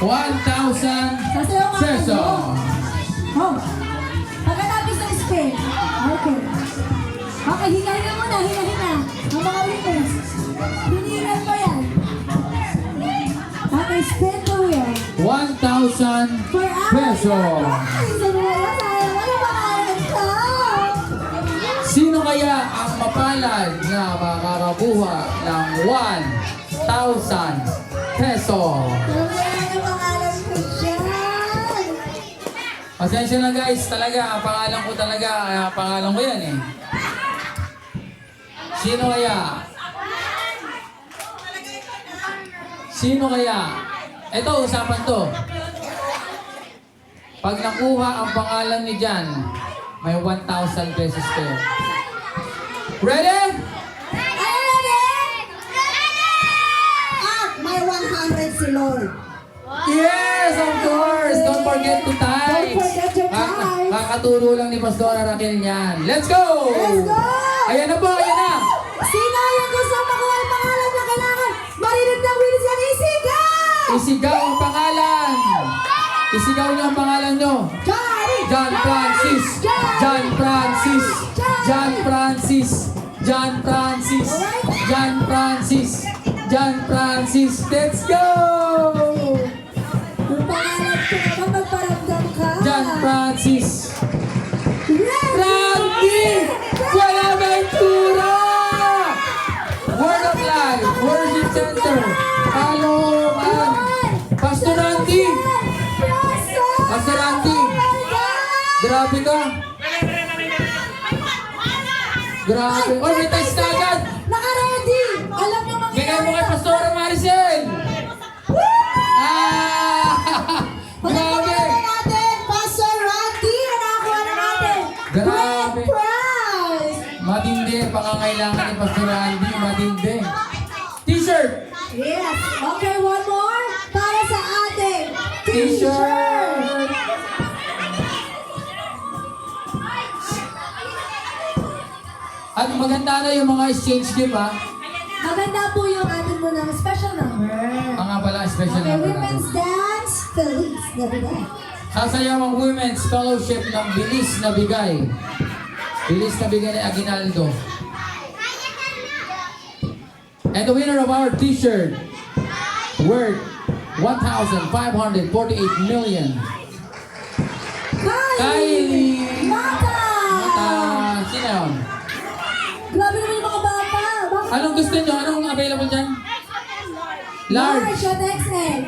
1,000 pesos. Oh. Pagkatapos ng spin. Okay. Okay, hinga-hinga muna, hinga-hinga. Ang mga winners. Hinihingan mo yan. Okay, spin the wheel. 1,000 For our pesos. Ano pangalan ko? Sino kaya ang mapalad na makakakuha ng 1,000 pesos? Ano pangalan ko dyan? Pasensya na guys, talaga, ang pangalan ko talaga, pangalan ko yan eh. Sino kaya? Sino kaya? Ito, usapan to. Pag nakuha ang pangalan ni Jan, may 1,000 pesos kayo. Ready? Ah, may 100 si Lord. Yes, of course! Don't forget to type! Don't forget to type. Kakaturo lang ni Pastora Raquel yan. Let's go! Let's go! Ayan na po, ayan na! Sino yung gusto makuha ang pangalan na kailangan? Marinig ng Willis yan, isigaw! Isigaw ang pangalan! Isigaw niyo ang pangalan niyo! Johnny! John Francis! John Francis! John Francis! John Francis! John Francis! John Francis! Let's go! Yung pangalan ko naman magparamdam ka. John Francis! Randy! Randy! Buenaventura! Word of Life! Worship Center! Kalooban! Pastor Randy! Pastor Randy! Grabe ka! Grabe! Oh, may text na agad! Naka-ready! Alam niyo Bigay mo kay Pastora Maricel! Ah! Grabe! natin, Pastor Randy! Nakakuha na natin! Grabe. Great prize! Matindi ang pangangailangan ni Pastor Randy. Matindi. T-shirt! Yes! Okay, one more para sa ating T-shirt! At maganda na yung mga exchange gift ha. Maganda po yung atin mo ng special number. Mga pala special Okay, number Women's natin. Dance, Feliz. There. Sasayaw ang Women's Fellowship ng Bilis na Bigay. Bilis na Bigay ni Aguinaldo. And the winner of our t-shirt, worth 1,548 million. Kylie! Mata! Sino yun? Grabe naman yung mga bata. Bakit? Anong gusto nyo? Anong available dyan? Large. Large at XL.